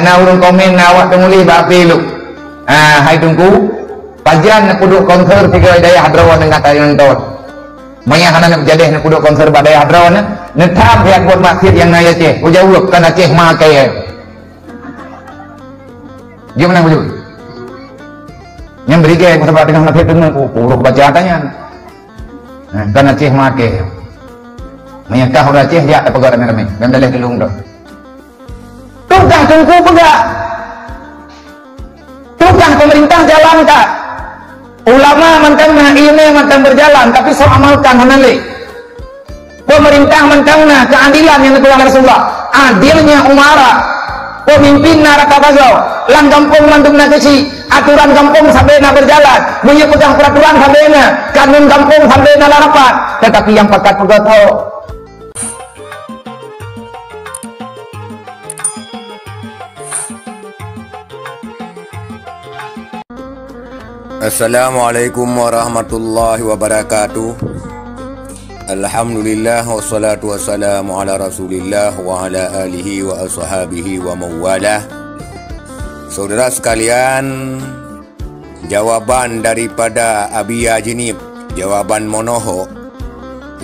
na urung komen na awak tenguli bapi lu. Hai tungku pajan nak puduk konser tiga daya hadrawan dengan tadi nonton. Maya hana nak jadi nak puduk konser badaya hadrawan na tham yang buat maksud yang naya ceh. Ujauh kan aceh makai. Dia menang baju. Yang beri gaya sebab dengan nak tengah puluh baca tanya. Kan aceh makai. Menyakah orang Aceh dia ada pegang ramai-ramai. Dan dalih kelung dah. Tukang tungku pegak. Tukang pemerintah jalan tak. Ulama mentang na ini mentang berjalan tapi so amalkan hanalik. Pemerintah mentang na keadilan yang ditulang Rasulullah. Adilnya umara. Pemimpin naraka bazau. Lang kampung mantung na kesi. Aturan kampung sampai na berjalan. Punya pegang peraturan sampai na. Kanun kampung sampai na rapat. Tetapi yang pakat pegat tahu. Assalamualaikum warahmatullahi wabarakatuh. Alhamdulillah wassalatu wassalamu ala rasulillah wa ala alihi wa ashabihi wa mawalah. Saudara sekalian, jawaban daripada Abi Ajinib, jawaban monoho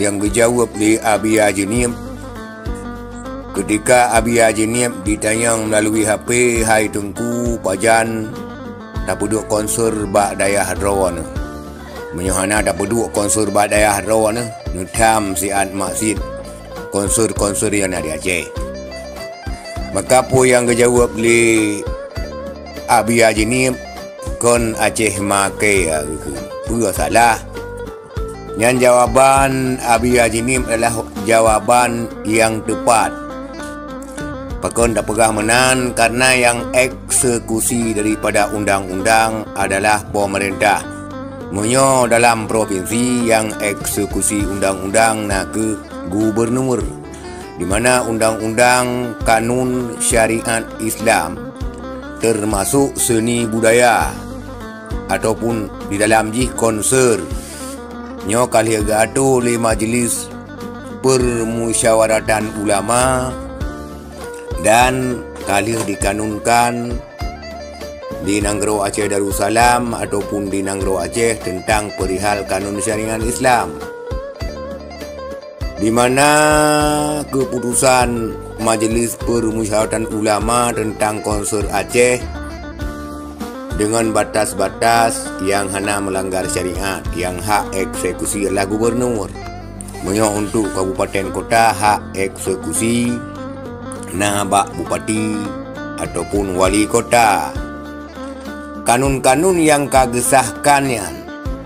yang dijawab oleh Abi Ajinib ketika Abi Ajinib ditanya melalui HP, hai tengku pajan tak duduk konser bak daya hadrawan menyohana tak duduk konser bak daya hadrawan nutam siat maksud konser yang ada di Aceh. Maka apa yang dijawab oleh Abi Ajinib kon Aceh makai pura salah. Yang jawaban Abi Ajinib adalah jawaban yang tepat. Pakon tak pegah menan karena yang eksekusi daripada undang-undang adalah pemerintah. Munyo dalam provinsi yang eksekusi undang-undang nak ke gubernur, di mana undang-undang kanun syariat Islam termasuk seni budaya ataupun di dalam jih konser nyo kali gato oleh Majlis Permusyawaratan Ulama dan kali dikanunkan di Nanggro Aceh Darussalam ataupun di Nanggro Aceh tentang perihal kanun syariat Islam, di mana keputusan Majlis Permusyawaratan Ulama tentang konser Aceh dengan batas-batas yang hana melanggar syariat, yang hak eksekusi adalah gubernur. Menyo untuk kabupaten kota hak eksekusi nabak bupati ataupun wali kota. Kanun-kanun yang kagesahkannya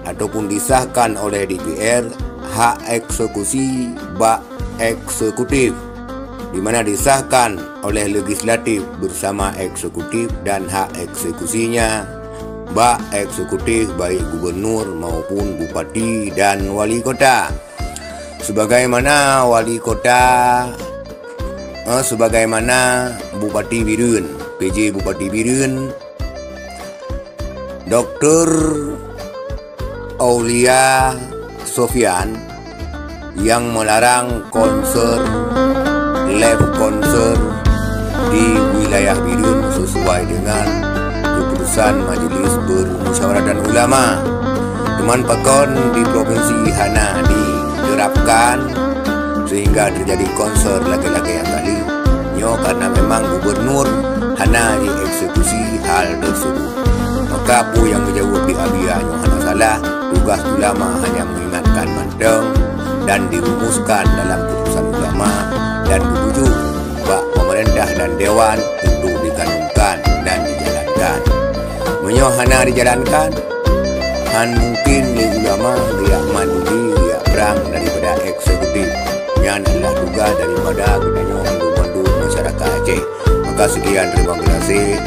ataupun disahkan oleh DPR hak eksekusi bak eksekutif, di mana disahkan oleh legislatif bersama eksekutif, dan hak eksekusinya bak eksekutif baik gubernur maupun bupati dan wali kota. Sebagaimana wali kota sebagaimana Bupati Birun, PJ Bupati Birun Dr. Aulia Sofian yang melarang konser, live konser di wilayah Birun sesuai dengan keputusan Majlis Permusyawaratan Ulama. Teman pakon di Provinsi Hana diterapkan sehingga terjadi konser lagi-lagi yang kali nyo karena memang gubernur hana dieksekusi hal tersebut. Maka apa yang dijawab di Abia nyo hana salah. Tugas ulama hanya mengingatkan manteng dan dirumuskan dalam keputusan ulama dan dibujuk bak pemerintah dan dewan untuk dikanunkan dan dijalankan. Menyo hana dijalankan, han mungkin di ulama dia mandiri, dia perang daripada eksekutif. Yang adalah tugas daripada kita membantu masyarakat Aceh. Maka sekian, terima kasih.